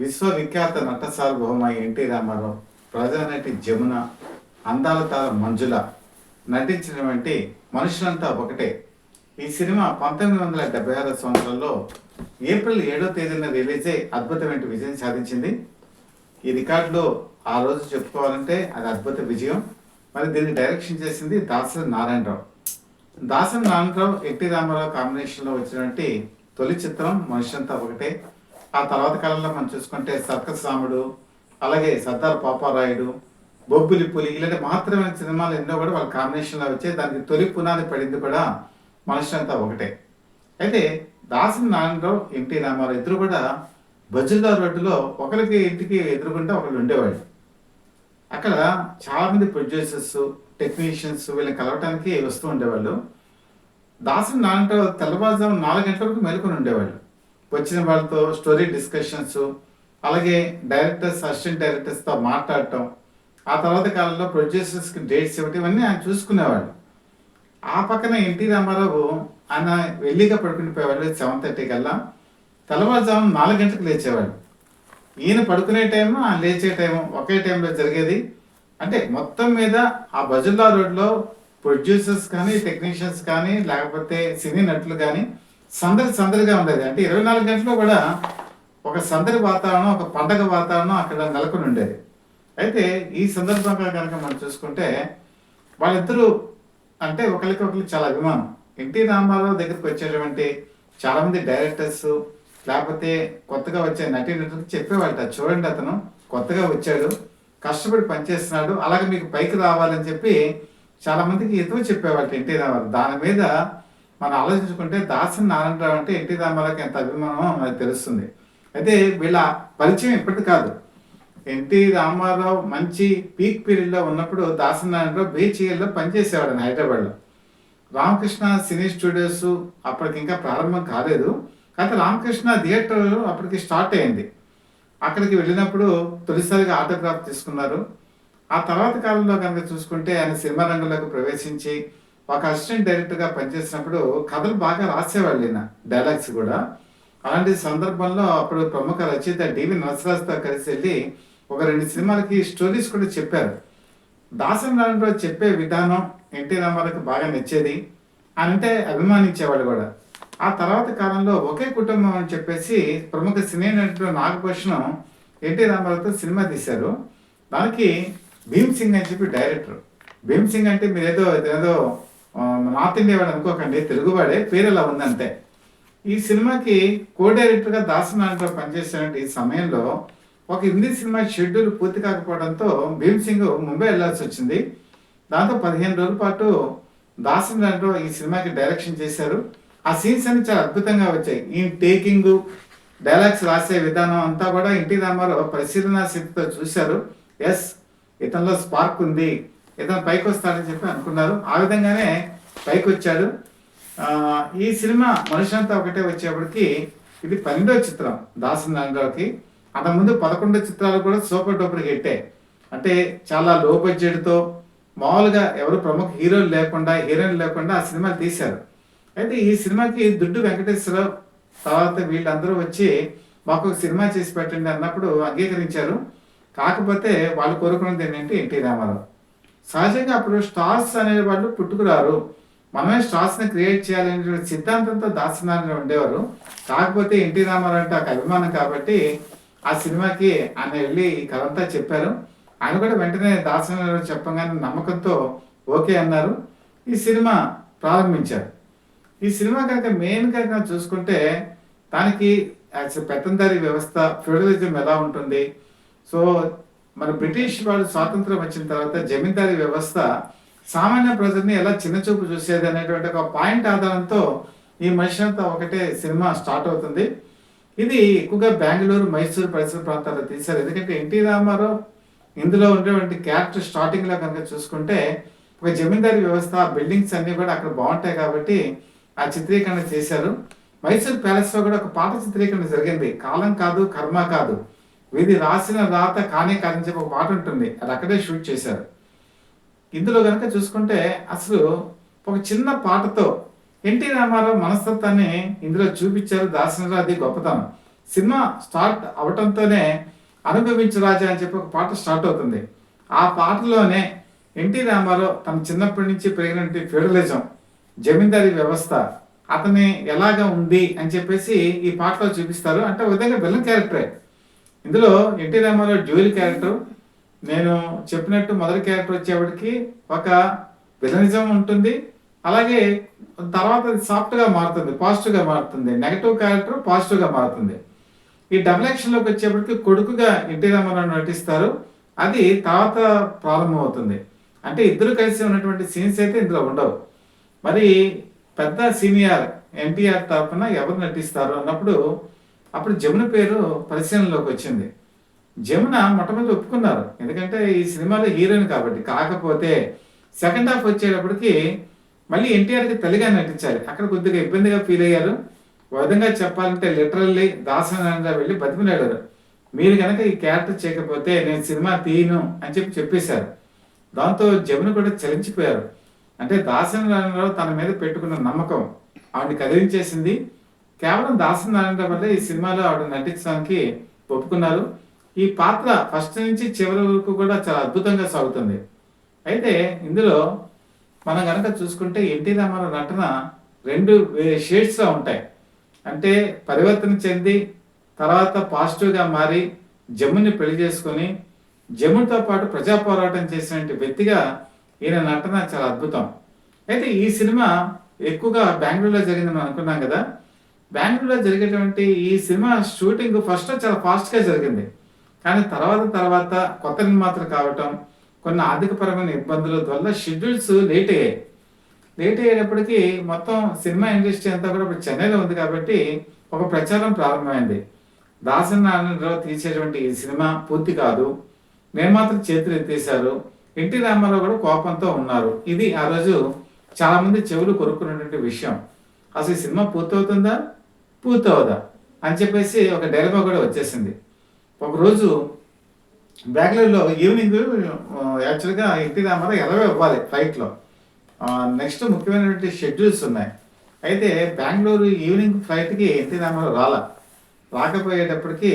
విశ్వవిఖ్యాత నట సార్వభౌమ ఎన్టీ రామారావు, ప్రజానటి జమున, అందాల తార మంజుల నటించినటువంటి మనుషులంతా ఒకటే. ఈ సినిమా 1976 సంవత్సరంలో ఏప్రిల్ 7వ తేదీన రిలీజ్ అయి అద్భుతమైన విజయం సాధించింది. ఈ రికార్డులో ఆ రోజు చెప్పుకోవాలంటే అది అద్భుత విజయం. మరి దీన్ని డైరెక్షన్ చేసింది దాసరి నారాయణరావు. దాసరి నారాయణరావు ఎన్టీ రామారావు కాంబినేషన్లో వచ్చినటువంటి తొలి చిత్రం మనుషులంతా ఒకటే. ఆ తర్వాత కాలంలో మనం చూసుకుంటే సర్కస్ రాముడు, అలాగే సర్దార్ పాపారాయుడు, బొబ్బులి పులి ఇలాంటి మాత్రమైన సినిమాలు ఎన్నో కూడా వాళ్ళ కాంబినేషన్లో వచ్చాయి. దానికి తొలి పునాది పడింది కూడా మనుషులంతా ఒకటే. అయితే దాసరి నారాయణరావు, ఎన్టీ రామారావు ఇద్దరు కూడా బజుల్లా రోడ్డులో ఒకరికి ఇంటికి ఎదురుకుంటే ఒకళ్ళు ఉండేవాళ్ళు. అక్కడ చాలామంది ప్రొడ్యూసర్స్, టెక్నీషియన్స్ వీళ్ళని కలవటానికి వస్తూ ఉండేవాళ్ళు. దాసరి నారాయణరావు తెల్లవారుజాము 4 గంటల వరకు మేలుకొని ఉండేవాళ్ళు. వచ్చిన వాళ్ళతో స్టోరీ డిస్కషన్స్, అలాగే డైరెక్టర్స్, అసిస్టెంట్ డైరెక్టర్స్తో మాట్లాడటం, ఆ తర్వాత కాలంలో ప్రొడ్యూసర్స్కి డేట్స్ ఇవ్వటం ఇవన్నీ ఆయన చూసుకునేవాళ్ళు. ఆ పక్కన ఎన్టీ రామారావు ఆయన వెళ్ళిగా పడుకుని పోయేవాళ్ళు 7:30 కల్లా. తెల్లవారుజాము 4 గంటలకు లేచేవాళ్ళు. ఈయన పడుకునే టైము, ఆయన లేచే టైము ఒకే టైంలో జరిగేది. అంటే మొత్తం మీద ఆ బజుల్లా రోడ్లో ప్రొడ్యూసర్స్ కానీ, టెక్నీషియన్స్ కానీ, లేకపోతే సినీ నటులు కానీ సందడిగా ఉండేది. అంటే 24 గంటలు కూడా ఒక సందడి వాతావరణం, ఒక పండగ వాతావరణం అక్కడ నెలకొని ఉండేది. అయితే ఈ సందర్భంగా కనుక మనం చూసుకుంటే వాళ్ళిద్దరూ అంటే ఒకరికి చాలా అభిమానం. ఎన్టీ రామారావు దగ్గరికి వచ్చేటువంటి చాలామంది డైరెక్టర్స్, లేకపోతే కొత్తగా వచ్చే నటీనటులకు చెప్పేవాళ్ళట, చూడండి అతను కొత్తగా వచ్చాడు, కష్టపడి పనిచేస్తున్నాడు, అలాగే మీకు పైకి రావాలని చెప్పి చాలామందికి ఎదురు చెప్పేవాళ్ళట ఎన్టీ రామారావు. దాని మీద మనం ఆలోచించుకుంటే దాసరి నారాయణరావు అంటే ఎన్టీ రామారావుకి ఎంత అభిమానమో మనకు తెలుస్తుంది. అయితే వీళ్ళ పరిచయం ఇప్పటి కాదు. ఎన్టీ రామారావు మంచి పీక్ పీరియడ్లో ఉన్నప్పుడు దాసరి నారాయణరావు బీచీఎల్లో పనిచేసేవాడు హైదరాబాద్లో. రామకృష్ణ సినీ స్టూడియోస్ అప్పటికి ఇంకా ప్రారంభం కాలేదు. అయితే రామకృష్ణ థియేటర్ అప్పటికి స్టార్ట్ అయింది. అక్కడికి వెళ్ళినప్పుడు తొలిసారిగా ఆటోగ్రాఫ్ తీసుకున్నారు. ఆ తర్వాత కాలంలో కనుక చూసుకుంటే ఆయన సినిమా రంగంలోకి ప్రవేశించి ఒక అసిస్టెంట్ డైరెక్టర్గా పనిచేసినప్పుడు కథలు బాగా రాసేవాళ్ళు, ఈయన డైలాగ్స్ కూడా. అలాంటి సందర్భంలో అప్పుడు ప్రముఖ రచయిత డివి నరసరాజుతో కలిసి వెళ్ళి ఒక 2 సినిమాలకి స్టోరీస్ కూడా చెప్పారు. దాసరి నారాయణరావు చెప్పే విధానం ఎన్టీ రామారావుకి బాగా నచ్చేది, అంటే అభిమానించేవాళ్ళు కూడా. ఆ తర్వాత కాలంలో ఒకే కుటుంబం అని చెప్పేసి ప్రముఖ సినీ నటుడు నాగభూషణం ఎన్టీ రామారావుతో సినిమా తీశారు. దానికి భీమ్ సింగ్ అని చెప్పి డైరెక్టర్. భీమ్ సింగ్ అంటే మీరు ఏదో నార్త్ ఇండియా వాడు అనుకోకండి, తెలుగువాడే, పేరు ఎలా ఉందంటే. ఈ సినిమాకి కో డైరెక్టర్గా దాసరి నారాయణరావు పనిచేసినటువంటి ఈ సమయంలో ఒక హిందీ సినిమా షెడ్యూల్ పూర్తి కాకపోవడంతో భీమ్ సింగ్ ముంబై వెళ్లాల్సి వచ్చింది. దాంతో 15 రోజుల పాటు దాసరి నారాయణరావు ఈ సినిమాకి డైరెక్షన్ చేశారు. ఆ సీన్స్ అన్ని చాలా అద్భుతంగా వచ్చాయి. ఈ టేకింగ్, డైలాగ్స్ రాసే విధానం అంతా కూడా ఎన్టీ రామారావు పరిశీలన స్థితితో చూశారు. ఎస్, ఇతనిలో స్పార్క్ ఉంది, ఇతను పైకి వస్తాడని చెప్పి అనుకున్నారు. ఆ విధంగానే పైకి వచ్చాడు. ఈ సినిమా మనుషులంతా ఒకటే వచ్చేప్పటికి ఇది 12వ చిత్రం దాసరి నారాయణరావుకి. అంతకుముందు 11 చిత్రాలు కూడా సూపర్ డూపర్ హిట్టే. అంటే చాలా లో బడ్జెట్తో మామూలుగా ఎవరు ప్రముఖ హీరోలు లేకుండా, హీరోయిన్లు లేకుండా ఆ సినిమాలు తీశారు. అయితే ఈ సినిమాకి దుడ్డు వెంకటేశ్వరరావు తర్వాత వీళ్ళందరూ వచ్చి మాకు ఒక సినిమా చేసి పెట్టండి అన్నప్పుడు అంగీకరించారు. కాకపోతే వాళ్ళు కోరుకున్నది ఏంటంటే ఎన్టీ రామారావు. సహజంగా అప్పుడు స్టార్స్ అనేవాళ్ళు పుట్టుకురారు, మనమే స్టార్స్ని క్రియేట్ చేయాలనే సిద్ధాంతంతో దాసరి నారాయణరావు ఉండేవారు. కాకపోతే ఎన్టీ రామారావు అంటే ఒక అభిమానం కాబట్టి ఆ సినిమాకి ఆయన వెళ్ళి కథంతా చెప్పారు. ఆయన కూడా వెంటనే దాసరి నారాయణరావు చెప్పగానే నమ్మకంతో ఓకే అన్నారు. ఈ సినిమా ప్రారంభించారు. ఈ సినిమా కనుక మెయిన్గా కనుక చూసుకుంటే దానికి పెత్తందారీ వ్యవస్థ, ఫ్యూడలిజం ఎలా ఉంటుంది, సో మన బ్రిటిష్ వాళ్ళు స్వాతంత్రం వచ్చిన తర్వాత జమీందారీ వ్యవస్థ సామాన్య ప్రజల్ని ఎలా చిన్నచూపు చూసేది అనేటువంటి ఒక పాయింట్ ఆధారంతో ఈ మనుషులంతా ఒకటే సినిమా స్టార్ట్ అవుతుంది. ఇది ఎక్కువగా బెంగళూరు, మైసూరు పరిసర ప్రాంతాల్లో తీశారు. ఎందుకంటే ఎన్టీ రామారావు ఇందులో ఉండేటువంటి క్యారెక్టర్ స్టార్టింగ్లో కనుక చూసుకుంటే ఒక జమీందారీ వ్యవస్థ, బిల్డింగ్స్ అన్నీ కూడా అక్కడ బాగుంటాయి కాబట్టి ఆ చిత్రీకరణ చేశారు. మైసూర్ ప్యాలెస్లో కూడా ఒక పాట చిత్రీకరణ జరిగింది, కాలం కాదు కర్మ కాదు, వీధి రాసిన రాత కానే కాదని చెప్పి ఒక పాట ఉంటుంది, అది అక్కడే షూట్ చేశారు. ఇందులో కనుక చూసుకుంటే అసలు ఒక చిన్న పాటతో ఎన్టీ రామారావు మనస్తత్వాన్ని ఇందులో చూపించారు. దాసరి అది గొప్పతనం. సినిమా స్టార్ట్ అవటంతోనే అనుభవించు రాజా అని చెప్పి ఒక పాట స్టార్ట్ అవుతుంది. ఆ పాటలోనే ఎన్టీ రామారావు తన చిన్నప్పటి నుంచి పెరిగినటువంటి ఫ్యూడలిజం, జమీందారీ వ్యవస్థ అతని ఎలాగా ఉంది అని చెప్పేసి ఈ పాటలో చూపిస్తారు. అంటే ఒక విధంగా విలన్ క్యారెక్టరే. ఇందులో ఎన్టీ రామారావు డ్యూయల్ క్యారెక్టర్. నేను చెప్పినట్టు మొదటి క్యారెక్టర్ వచ్చేప్పటికి ఒక విలనిజం ఉంటుంది, అలాగే తర్వాత అది సాఫ్ట్గా మారుతుంది, పాజిటివ్గా మారుతుంది. నెగటివ్ క్యారెక్టర్ పాజిటివ్గా మారుతుంది. ఈ డబుల్ యాక్షన్లోకి వచ్చేప్పటికి కొడుకుగా ఎన్టీ రామారావు నటిస్తారు. అది తర్వాత ప్రారంభమవుతుంది. అంటే ఇద్దరు కలిసి ఉన్నటువంటి సీన్స్ అయితే ఇందులో ఉండవు. మరి పెద్ద సీనియర్ ఎన్టీఆర్ తరఫున ఎవరు నటిస్తారు అన్నప్పుడు అప్పుడు జమున పేరు పరిశీలనలోకి వచ్చింది. జమున మొట్టమొదటి ఒప్పుకున్నారు, ఎందుకంటే ఈ సినిమాలో హీరోయిన్ కాబట్టి. కాకపోతే సెకండ్ హాఫ్ వచ్చేటప్పటికి మళ్ళీ ఎన్టీఆర్కి తల్లిగా నటించాలి. అక్కడ కొద్దిగా ఇబ్బందిగా ఫీల్ అయ్యారు. ఒక విధంగా చెప్పాలంటే లిటరల్లీ దాసనారాయణరావు వెళ్ళి బతిమిలాడారు, మీరు కనుక ఈ క్యారెక్టర్ చేయకపోతే నేను సినిమా తీయను అని చెప్పేశారు. దాంతో జమున కూడా చలించిపోయారు. అంటే దాసనారాయణరావు తన మీద పెట్టుకున్న నమ్మకం ఆవిడని కదిలించేసింది. కేవలం దాసనారాయణరావు వల్లే ఈ సినిమాలో ఆవిడ నటించడానికి ఒప్పుకున్నారు. ఈ పాత్ర ఫస్ట్ నుంచి చివరి వరకు కూడా చాలా అద్భుతంగా సాగుతుంది. అయితే ఇందులో మనం కనుక చూసుకుంటే ఎన్టీ రామారావు నటన రెండు షేడ్స్లో ఉంటాయి. అంటే పరివర్తన చెంది తర్వాత పాజిటివ్గా మారి జముని పెళ్లి చేసుకొని జమునితో పాటు ప్రజా పోరాటం చేసినటువంటి వ్యక్తిగా ఈయన నటన చాలా అద్భుతం. అయితే ఈ సినిమా ఎక్కువగా బెంగళూరులో జరిగిందని అనుకున్నాం కదా. బెంగళూరులో జరిగేటువంటి ఈ సినిమా షూటింగ్ ఫస్ట్ చాలా ఫాస్ట్గా జరిగింది. కానీ తర్వాత కొత్త నిర్మాతలు కావటం, కొన్ని ఆర్థికపరమైన ఇబ్బందుల వల్ల షెడ్యూల్స్ లేట్ అయ్యాయి. లేట్ అయ్యేటప్పటికి మొత్తం సినిమా ఇండస్ట్రీ అంతా కూడా ఇప్పుడు చెన్నైలో ఉంది కాబట్టి ఒక ప్రచారం ప్రారంభమైంది. దాసనారాయణరావు తీసేటువంటి ఈ సినిమా పూర్తి కాదు, నిర్మాతలు చేతులు ఎత్తేశారు, ఎన్టీ రామారావు కూడా కోపంతో ఉన్నారు. ఇది ఆ రోజు చాలా మంది చెవులు కొరుక్కున్నటువంటి విషయం. అసలు ఈ సినిమా పూర్తవుతుందా పూర్తవుదా అని చెప్పేసి ఒక డైలాగ్ కూడా వచ్చేసింది. ఒకరోజు బెంగళూరులో ఈవినింగ్ యాక్చువల్గా ఎన్టీ రామారావు 20 ఇవ్వాలి ఫ్లైట్లో. నెక్స్ట్ ముఖ్యమైనటువంటి షెడ్యూల్స్ ఉన్నాయి. అయితే బెంగళూరు ఈవినింగ్ ఫ్లైట్కి ఎన్టీ రామారావు రాకపోయేటప్పటికి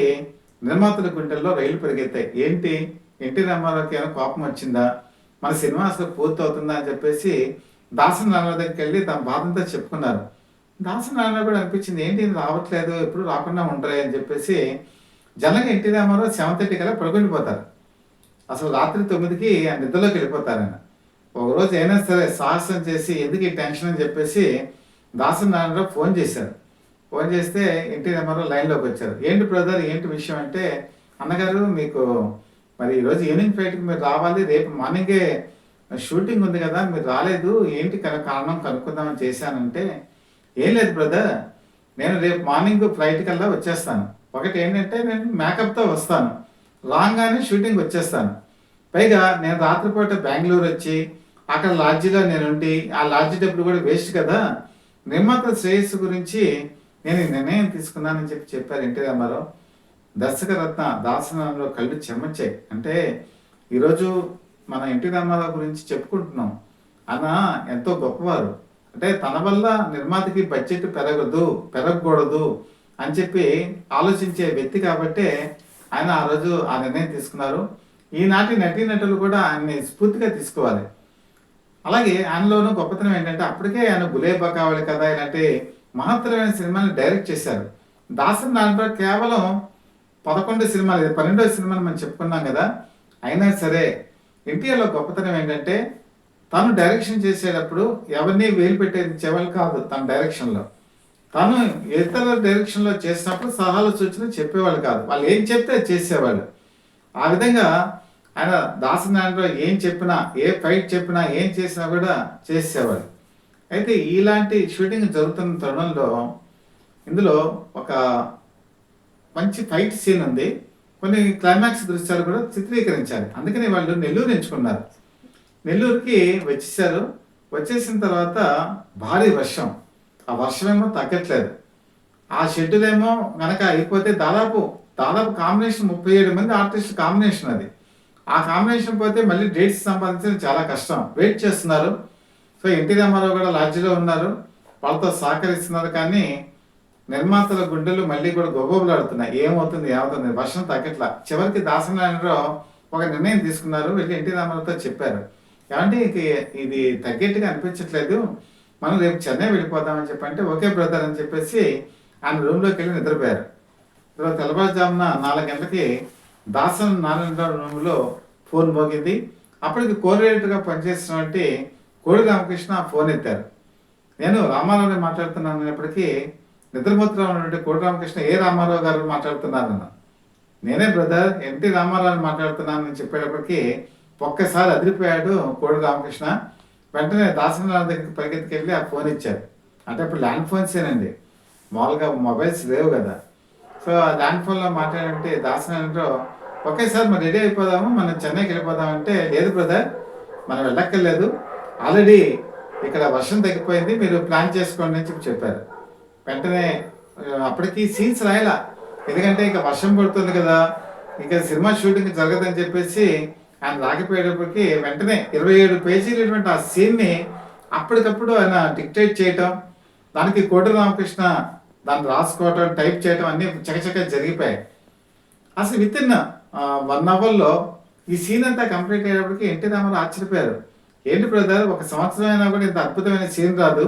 నిర్మాతల గుండెల్లో రైలు పరిగెత్తాయి. ఏంటి ఎన్టీ రామారావుకి ఏమైనా కోపం వచ్చిందా, మన సినిమా అసలు పూర్తి అవుతుందా అని చెప్పేసి దాసనారాయణ దగ్గరికి వెళ్ళి తన బాధంతా చెప్పుకున్నారు. దాసనారాయణ కూడా అనిపించింది, ఏంటి రావట్లేదు, ఎప్పుడు రాకుండా ఉంటాయి అని చెప్పేసి. జనరల్గా ఎన్టీ రామారావు 7:30 కల్లా పడుకుండిపోతారు. అసలు రాత్రి 9కి ఆ నిద్రలోకి వెళ్ళిపోతారు ఆయన. ఒకరోజు అయినా సరే సాహసం చేసి ఎందుకు ఈ టెన్షన్ అని చెప్పేసి దాసనారాయణరావు ఫోన్ చేశారు. ఫోన్ చేస్తే ఎన్టీ రామారావు లైన్లోకి వచ్చారు. ఏంటి బ్రదర్, ఏంటి విషయం అంటే, అన్నగారు మీకు మరి ఈరోజు ఈవినింగ్ ఫ్లైట్కి మీరు రావాలి, రేపు మార్నింగే షూటింగ్ ఉంది కదా, మీరు రాలేదు, ఏంటి కారణం కనుక్కుందామని చేశానంటే, ఏం లేదు బ్రదర్, నేను రేపు మార్నింగ్ ఫ్లైట్ కల్లా వచ్చేస్తాను. ఒకటి ఏంటంటే నేను మేకప్తో వస్తాను, రాగానే షూటింగ్ వచ్చేస్తాను. పైగా నేను రాత్రిపూట బెంగళూరు వచ్చి అక్కడ లాడ్జిలో నేను ఉండి ఆ లాడ్జి డబ్బులు కూడా వేస్ట్ కదా, నిర్మాత శ్రేయస్సు గురించి నేను నిర్ణయం తీసుకున్నానని చెప్పారు ఎన్టీ రామారావు. దర్శకరత్న దాసనారాయణరావు కళ్ళు చెమ్మచ్చాయి. అంటే ఈరోజు మన ఎన్టీ రామారావు గురించి చెప్పుకుంటున్నాం, ఆయన ఎంతో గొప్పవారు. అంటే తన వల్ల నిర్మాతకి బడ్జెట్ పెరగకూడదు అని చెప్పి ఆలోచించే వ్యక్తి కాబట్టే ఆయన ఆ రోజు ఆ నిర్ణయం తీసుకున్నారు. ఈనాటి నటీనటులు కూడా ఆయన్ని స్ఫూర్తిగా తీసుకోవాలి. అలాగే ఆయనలోనూ గొప్పతనం ఏంటంటే అప్పటికే ఆయన గులే బకావళి కథ ఇలాంటి మహత్తరమైన సినిమాని డైరెక్ట్ చేశారు. దాసనారాయణరావు కేవలం 11 సినిమాలు, 12వ సినిమాని మనం చెప్పుకున్నాం కదా. అయినా సరే ఎన్టీఆర్లో గొప్పతనం ఏంటంటే తను డైరెక్షన్ చేసేటప్పుడు ఎవరిని వేలు పెట్టేది చెవలు కాదు. తన డైరెక్షన్లో తను ఇతరుల డైరెక్షన్లో చేసినప్పుడు సలహాలు సూచనలు చెప్పేవాళ్ళు కాదు, వాళ్ళు ఏం చెప్తే చేసేవాళ్ళు. ఆ విధంగా ఆయన దాసనారాయణరావు ఏం చెప్పినా, ఏ ఫైట్ చెప్పినా, ఏం చేసినా కూడా చేసేవాళ్ళు. అయితే ఇలాంటి షూటింగ్ జరుగుతున్న తరుణంలో ఇందులో ఒక మంచి ఫైట్ సీన్ ఉంది, కొన్ని క్లైమాక్స్ దృశ్యాలు కూడా చిత్రీకరించాలి. అందుకని వాళ్ళు నెల్లూరు ఎంచుకున్నారు. నెల్లూరుకి వచ్చేసారు. వచ్చేసిన తర్వాత భారీ వర్షం, ఆ వర్షమేమో తగ్గట్లేదు. ఆ షెడ్యూల్ ఏమో కనుక అయిపోతే దాదాపు కాంబినేషన్ 37 మంది ఆర్టిస్ట్ కాంబినేషన్ అది. ఆ కాంబినేషన్ పోతే మళ్ళీ డేట్స్ సంపాదించడం చాలా కష్టం. వెయిట్ చేస్తున్నారు. సో ఎన్టీ రామారావు కూడా లాడ్జిలో ఉన్నారు, వాళ్ళతో సహకరిస్తున్నారు. కానీ నిర్మాతల గుండెలు మళ్ళీ కూడా గొగ్గోబులాడుతున్నాయి. ఏమవుతుంది? వర్షం తగ్గట్లా. చివరికి దాసనారాయణరావు ఒక నిర్ణయం తీసుకున్నారు. వెళ్ళి ఎన్టీ రామారావుతో చెప్పారు. ఏమంటే ఇది తగ్గట్టుగా అనిపించట్లేదు. మనం రేపు చెన్నై వెళ్ళిపోదామని చెప్పంటే, ఓకే బ్రదర్ అని చెప్పేసి ఆయన రూమ్లోకి వెళ్ళి నిద్రపోయారు. తర్వాత తెల్లవారుజామున 4 గంటలకి దాసన్ నారాయణరావు రూమ్లో ఫోన్ మోగింది. అప్పటికి కోఆర్డినేటర్గా పనిచేసినటువంటి కోడి రామకృష్ణ ఫోన్ ఎత్తారు. నేను రామారావుని మాట్లాడుతున్నాను అనేప్పటికీ నిద్రపోతున్నా ఉన్నటువంటి కోడి రామకృష్ణ, ఏ రామారావు గారు మాట్లాడుతున్నారన్న. నేనే బ్రదర్ ఎన్టీ రామారావుని మాట్లాడుతున్నానని చెప్పేటప్పటికి ఒక్కసారి అదిరిపోయాడు కోడి రామకృష్ణ. వెంటనే దాసనారాయణ దగ్గరికి పరిగెత్తుకెళ్ళి ఆ ఫోన్ ఇచ్చారు. అంటే అప్పుడు ల్యాండ్ ఫోన్సేనండి, మామూలుగా మొబైల్స్ లేవు కదా. సో ఆ ల్యాండ్ ఫోన్లో మాట్లాడంటే దాసనారాయణరావు, ఒకేసారి మనం రెడీ అయిపోదాము, మనం చెన్నైకి వెళ్ళిపోదామంటే, లేదు బ్రదర్ మనం వెళ్ళక్కర్లేదు, ఆల్రెడీ ఇక్కడ వర్షం తగ్గిపోయింది, మీరు ప్లాన్ చేసుకోండి అని చెప్పారు. వెంటనే అప్పటికి సీన్స్ రాయలా, ఎందుకంటే ఇక వర్షం పడుతుంది కదా, ఇక సినిమా షూటింగ్ జరగదని చెప్పేసి ఆయన రాకపోయేటప్పటికి వెంటనే 27 పేజీలటువంటి ఆ సీన్ని అప్పటికప్పుడు ఆయన డిక్టేట్ చేయటం, దానికి కోటి రామకృష్ణ దాన్ని రాసుకోవటం, టైప్ చేయటం అన్నీ చకచక జరిగిపోయాయి. అసలు విత్ ఇన్ 1 అవర్లో ఈ సీన్ అంతా కంప్లీట్ అయ్యేటప్పటికి ఎన్టీ రామారావు ఆశ్చర్యపోయారు. ఏంటి బ్రదర్, 1 సంవత్సరం అయినా కూడా ఇంత అద్భుతమైన సీన్ రాదు,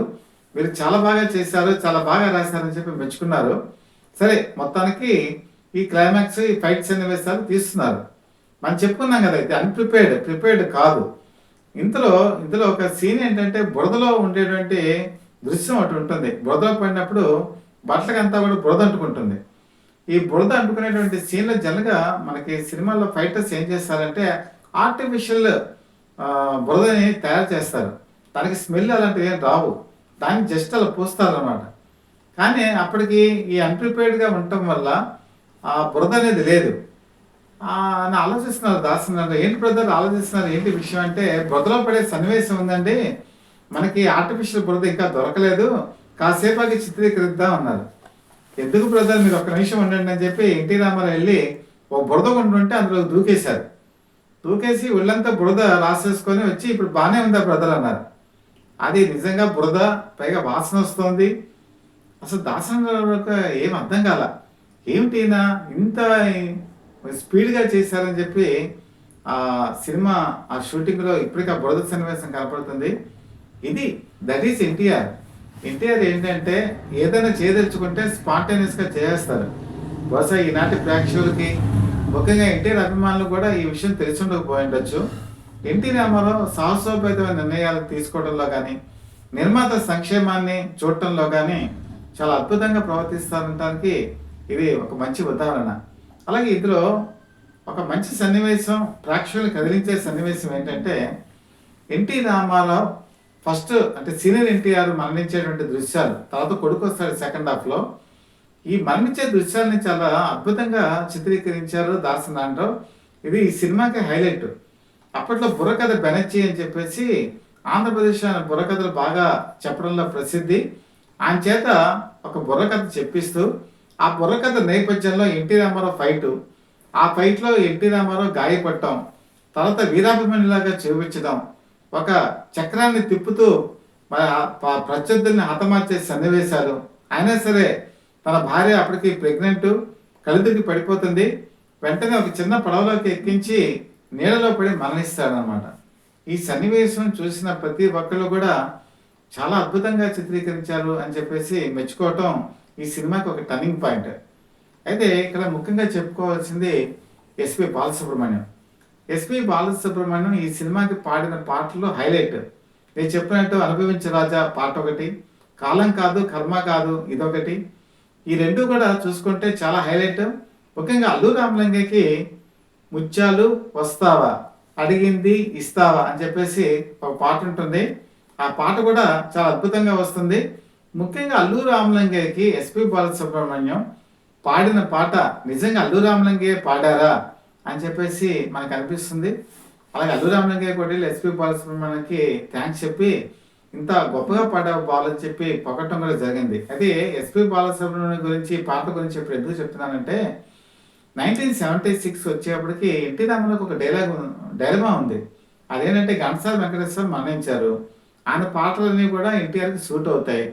మీరు చాలా బాగా చేశారు, చాలా బాగా రాశారని చెప్పి మెచ్చుకున్నారు. సరే, మొత్తానికి ఈ క్లైమాక్స్, ఈ ఫైట్ సన్నివేశాలు తీస్తున్నారు. మనం చెప్పుకున్నాం కదా, ఇది ప్రిపేర్డ్ కాదు. ఇందులో ఒక సీన్ ఏంటంటే, బురదలో ఉండేటువంటి దృశ్యం ఒకటి ఉంటుంది. బురదలో పడినప్పుడు బట్టలకంతా కూడా బురద అంటుకుంటుంది. ఈ బురద అంటుకునేటువంటి సీన్లో జనరల్గా మనకి సినిమాల్లో ఫైటర్స్ ఏం చేస్తారంటే, ఆర్టిఫిషియల్ బురదని తయారు చేస్తారు. దానికి స్మెల్ అలాంటివి ఏం రావు, దాన్ని జస్ట్ అలా పూస్తారు అనమాట. కానీ అప్పటికి ఈ అన్ప్రిపేర్డ్గా ఉండటం వల్ల ఆ బురద అనేది లేదు అని ఆలోచిస్తున్నారు దాసనారాయణ. ఏంటి బ్రదర్ ఆలోచిస్తున్నారు, ఏంటి విషయం అంటే, బురదలో పడే సన్నివేశం ఉందండి, మనకి ఆర్టిఫిషియల్ బురద ఇంకా దొరకలేదు, కాసేపాకి చిత్రీకరిద్దాం అన్నారు. ఎందుకు బ్రదర్, మీరు 1 నిమిషం ఉండండి అని చెప్పి ఎన్టీ రామారావు వెళ్ళి ఒక బురద కొండ ఉంటే అందులో దూకేశారు. దూకేసి ఒళ్ళంతా బురద రాసేసుకొని వచ్చి, ఇప్పుడు బాగానే ఉందా బ్రదర్ అన్నారు. అది నిజంగా బురద, పైగా వాసన వస్తుంది. అసలు దాసనారాయణరావుకి ఏం అర్థం కాల, ఏమిటినా ఇంత స్పీడ్గా చేశారని చెప్పి ఆ సినిమా ఆ షూటింగ్లో ఇప్పటికీ ఆ బురద సన్నివేశం కనపడుతుంది. That is NTR. ఎన్టీఆర్ ఏంటంటే, ఏదైనా చేయదలుచుకుంటే స్పాంటేనియస్గా చేసేస్తారు. బహుశా ఈనాటి ప్రేక్షకులకి, ముఖ్యంగా ఎన్టీఆర్ అభిమానులు కూడా ఈ విషయం తెలిసి ఉండకపోయి ఉండొచ్చు. ఎన్టీ రామారావు సాహసోపేతమైన నిర్ణయాలు తీసుకోవడంలో కానీ, నిర్మాత సంక్షేమాన్ని చూడటంలో కానీ చాలా అద్భుతంగా ప్రవర్తిస్తారనడానికి ఇది ఒక మంచి ఉదాహరణ. అలాగే ఇందులో ఒక మంచి సన్నివేశం, ప్రేక్షకులు కదిలించే సన్నివేశం ఏంటంటే, ఎన్టీ రామారావు ఫస్ట్ అంటే సీనియర్ ఎన్టీఆర్ మరణించేటువంటి దృశ్యాలు, తర్వాత కొడుకు వస్తాడు సెకండ్ హాఫ్లో, ఈ మరణించే దృశ్యాలని చాలా అద్భుతంగా చిత్రీకరించారు దాసనారాయణరావు. ఇది ఈ సినిమాకి హైలైట్. అప్పట్లో బుర్రకథ బెనర్జీ అని చెప్పేసి ఆంధ్రప్రదేశ్ ఆయన బుర్రకథలు బాగా చెప్పడంలో ప్రసిద్ధి. ఆయన చేత ఒక బుర్రకథ చెప్పిస్తూ, ఆ బుర్రకథ నేపథ్యంలో ఎన్టీ రామారావు ఫైటు, ఆ ఫైట్లో ఎన్టీ రామారావు గాయపడటం, తర్వాత వీరాభిమన్యులాగా చూపించడం, ఒక చక్రాన్ని తిప్పుతూ ప్రత్యర్థుల్ని హతమార్చే సన్నివేశాలు. అయినా సరే తన భార్య అప్పటికి ప్రెగ్నెంట్, కలుదికి పడిపోతుంది, వెంటనే ఒక చిన్న పడవలోకి ఎక్కించి నీళ్ళలో పడి మరణిస్తాడనమాట. ఈ సన్నివేశం చూసిన ప్రతి ఒక్కళ్ళు కూడా చాలా అద్భుతంగా చిత్రీకరించారు అని చెప్పేసి మెచ్చుకోవటం ఈ సినిమాకి ఒక టర్నింగ్ పాయింట్. అయితే ఇక్కడ ముఖ్యంగా చెప్పుకోవాల్సింది ఎస్పి బాలసుబ్రహ్మణ్యం. ఎస్పి బాలసుబ్రహ్మణ్యం ఈ సినిమాకి పాడిన పాటలు హైలైట్. నేను చెప్పినట్టు అనుభవించ రాజా పాట ఒకటి, కాలం కాదు కర్మ కాదు ఇదొకటి. ఈ రెండు కూడా చూసుకుంటే చాలా హైలైట్. ముఖ్యంగా అల్లు రామలింగకి ముత్యాలు వస్తావా, అడిగింది ఇస్తావా అని చెప్పేసి ఒక పాట ఉంటుంది. ఆ పాట కూడా చాలా అద్భుతంగా వస్తుంది. ముఖ్యంగా అల్లు రామలింగకి ఎస్పి బాలసుబ్రహ్మణ్యం పాడిన పాట నిజంగా అల్లు రామలింగయ్య పాడారా అని చెప్పేసి మనకు అనిపిస్తుంది. అలాగే అల్లు రామలింగయ్య కూడా ఎస్పి బాలసుబ్రహ్మణ్యంకి థ్యాంక్స్ చెప్పి, ఇంత గొప్పగా పాడావు బాల్ అని చెప్పి పొగట్టడం కూడా జరిగింది. అయితే ఎస్పి బాలసుబ్రహ్మణ్యం గురించి, పాట గురించి ఇప్పుడు ఎందుకు చెప్తున్నానంటే, 1976 వచ్చేప్పటికి ఎన్టీ రామారావుకి ఒక డైలమా ఉంది. అదేంటంటే ఘంటసాల వెంకటేశ్వర మరణించారు, ఆయన పాటలన్నీ కూడా ఎన్టీఆర్కి సూట్ అవుతాయి,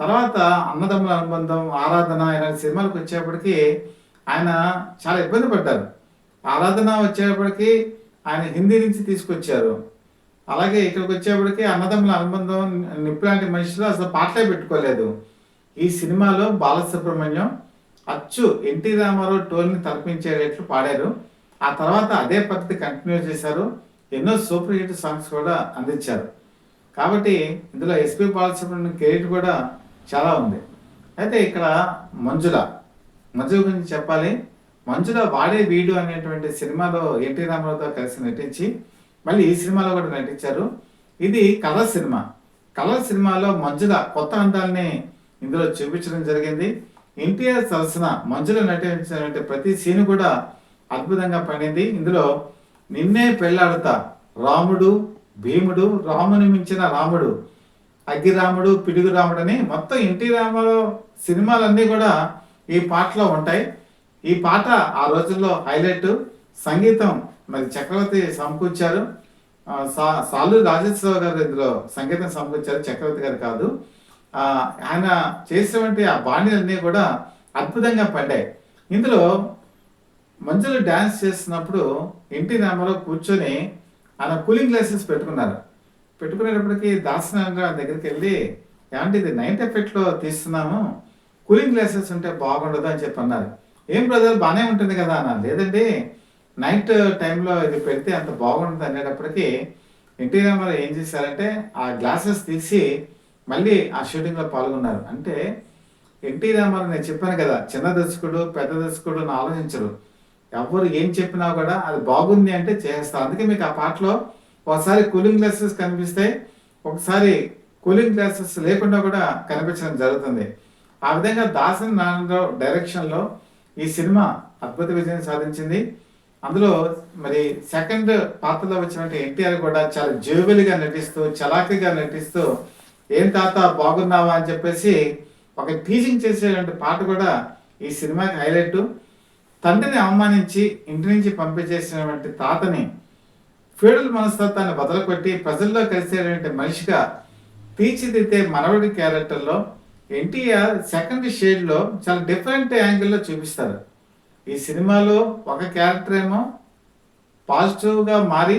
తర్వాత అన్నదమ్ముల అనుబంధం, ఆరాధన ఇలాంటి సినిమాలకు వచ్చేప్పటికి ఆయన చాలా ఇబ్బంది పడ్డారు. ఆరాధన వచ్చేప్పటికి ఆయన హిందీ నుంచి తీసుకొచ్చారు. అలాగే ఇక్కడికి వచ్చేప్పటికి అన్నదమ్ముల అనుబంధం, నిప్పులాంటి మనుషులు అసలు పాటలే పెట్టుకోలేదు. ఈ సినిమాలో బాలసుబ్రహ్మణ్యం అచ్చు ఎన్టీ రామారావు టోల్ని తలపించేటట్లు పాడారు. ఆ తర్వాత అదే పద్ధతి కంటిన్యూ చేశారు. ఎన్నో సూపర్ హిట్ సాంగ్స్ కూడా అందించారు. కాబట్టి ఇందులో ఎస్పి బాలసుబ్రహ్మణ్యం క్రెడిట్ కూడా చాలా ఉంది. అయితే ఇక్కడ మంజుల గురించి చెప్పాలి. మంజుల వాడే వీడు అనేటువంటి సినిమాలో ఎన్టీ రామారావుతో కలిసి నటించి మళ్ళీ ఈ సినిమాలో కూడా నటించారు. ఇది కలర్ సినిమా. కలర్ సినిమాలో మంజుల కొత్త అందాలని ఇందులో చూపించడం జరిగింది. ఎన్టీఆర్ సరసన మంజుల నటించినటువంటి ప్రతి సీన్ కూడా అద్భుతంగా పండింది. ఇందులో నిన్నే పెళ్ళాడుతా, రాముడు, భీముడు, రాముని మించిన రాముడు, అగ్గిరాముడు, పిడుగు రాముడు అని మొత్తం ఎన్టీ రామారావు సినిమాలన్నీ కూడా ఈ పాటలో ఉంటాయి. ఈ పాట ఆ రోజుల్లో హైలైట్. సంగీతం మరి చక్రవర్తి సమకూర్చారు. సాలూరి రాజేశ్వరరావు గారు ఇందులో సంగీతం సమకూర్చారు, చక్రవర్తి గారు కాదు. ఆయన చేసినటువంటి ఆ బాణీలన్నీ కూడా అద్భుతంగా పండాయి. ఇందులో మంజులు డ్యాన్స్ చేస్తున్నప్పుడు ఎన్టీ రామారావు కూర్చొని ఆయన కూలింగ్ గ్లాసెస్ పెట్టుకునేటప్పటికి దాసనారాయణ దగ్గరికి వెళ్ళి, ఏమంటే ఇది నైట్ ఎఫెక్ట్లో తీస్తున్నాము, కూలింగ్ గ్లాసెస్ ఉంటే బాగుండదు అని చెప్పి అన్నారు. ఏం బ్రదర్ బాగానే ఉంటుంది కదా అన్నారు. లేదండి, నైట్ టైంలో ఇది పెడితే అంత బాగుంటుంది అనేటప్పటికీ ఎన్టీ రామారావు ఏం చేశారంటే ఆ గ్లాసెస్ తీసి మళ్ళీ ఆ షూటింగ్లో పాల్గొన్నారు. అంటే ఎన్టీ రామారావు, నేను చెప్పాను కదా, చిన్న దర్శకుడు పెద్ద దర్శకుడు అని ఆలోచించరు. ఎవరు ఏం చెప్పినా కూడా అది బాగుంది అంటే చేస్తారు. అందుకే మీకు ఆ పాటలో ఒకసారి కూలింగ్ గ్లాసెస్ కనిపిస్తాయి, ఒకసారి కూలింగ్ గ్లాసెస్ లేకుండా కూడా కనిపించడం జరుగుతుంది. ఆ విధంగా దాసరి నారాయణరావు డైరెక్షన్లో ఈ సినిమా అద్భుత విజయం సాధించింది. అందులో మరి సెకండ్ పాత్రలో వచ్చినటువంటి ఎన్టీఆర్ కూడా చాలా జోబెలిగా నటిస్తూ, చలాకీగా నటిస్తూ, ఏం తాత బాగున్నావా అని చెప్పేసి ఒక టీచింగ్ చేసేటువంటి పాట కూడా ఈ సినిమాకి హైలైట్. తండ్రిని అవమానించి ఇంటి నుంచి పంపించేసినటువంటి తాతని ఫ్యూడల్ మనస్తత్వాన్ని బదలకొట్టి ప్రజల్లో కలిసేటువంటి మనిషిగా తీర్చిదిద్దే మనవడి క్యారెక్టర్లో ఎన్టీఆర్ సెకండ్ షేడ్లో చాలా డిఫరెంట్ యాంగిల్లో చూపిస్తారు. ఈ సినిమాలో ఒక క్యారెక్టర్ ఏమో పాజిటివ్గా మారి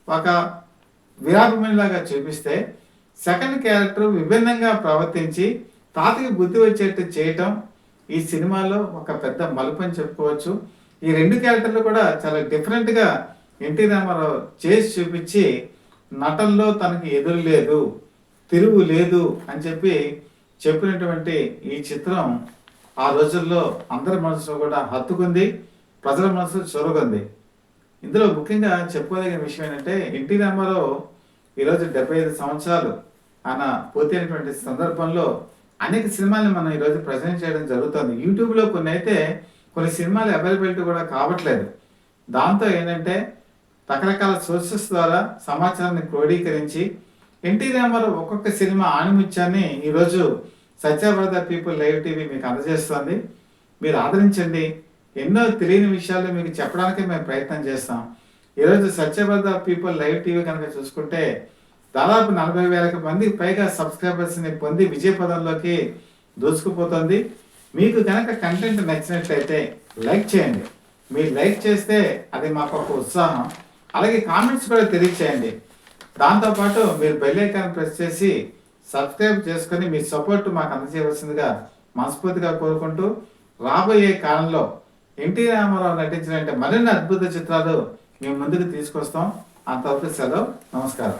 ఒక వీరాభిమణిలాగా చూపిస్తే, సెకండ్ క్యారెక్టర్ విభిన్నంగా ప్రవర్తించి తాతకి బుద్ధి వచ్చేట్టు చేయటం ఈ సినిమాలో ఒక పెద్ద మలుపు అని చెప్పుకోవచ్చు. ఈ రెండు క్యారెక్టర్లు కూడా చాలా డిఫరెంట్గా ఎన్టీ రామారావు చేసి చూపించి నటనలో తనకి ఎదురు లేదు, తిరుగు లేదు అని చెప్పినటువంటి ఈ చిత్రం ఆ రోజుల్లో అందరి మనసులో కూడా హత్తుకుంది, ప్రజల మనసులో చొరగొంది. ఇందులో ముఖ్యంగా చెప్పుకోదగిన విషయం ఏంటంటే ఎన్టీ రామారావు ఈరోజు 75 సంవత్సరాలు ఆయన పూర్తయినటువంటి సందర్భంలో అనేక సినిమాల్ని మనం ఈరోజు ప్రజెంట్ చేయడం జరుగుతుంది. యూట్యూబ్లో కొన్ని సినిమాలు అవైలబిలిటీ కూడా కావట్లేదు. దాంతో ఏంటంటే రకరకాల సోర్సెస్ ద్వారా సమాచారాన్ని క్రోడీకరించి ఎన్టీ రామారావు ఒక్కొక్క సినిమా ఆణిముత్యాన్ని ఈరోజు సత్యవ్రత పీపుల్ లైవ్ టీవీ మీకు అందజేస్తుంది. మీరు ఆదరించండి. ఎన్నో తెలియని విషయాలు మీకు చెప్పడానికి మేము ప్రయత్నం చేస్తాం. ఈరోజు సత్యవ్రత పీపుల్ లైవ్ టీవీ కనుక చూసుకుంటే దాదాపు 40,000 మందికి పైగా సబ్స్క్రైబర్స్ని పొంది విజయపదంలోకి దూసుకుపోతుంది. మీకు కనుక కంటెంట్ నచ్చినట్లయితే లైక్ చేయండి. మీరు లైక్ చేస్తే అది మాకు ఒక ఉత్సాహం. అలాగే కామెంట్స్ కూడా తెలియచేయండి. దాంతోపాటు మీరు బెల్ ఐకాన్ ప్రెస్ చేసి సబ్స్క్రైబ్ చేసుకొని మీ సపోర్ట్ మాకు అందజేయవలసిందిగా మనస్ఫూర్తిగా కోరుకుంటూ, రాబోయే కాలంలో ఎన్టీ రామారావు నటించినటువంటి మరిన్ని అద్భుత చిత్రాలు మేము ముందుకు తీసుకొస్తాం. అంతవరకు సెలవు. నమస్కారం.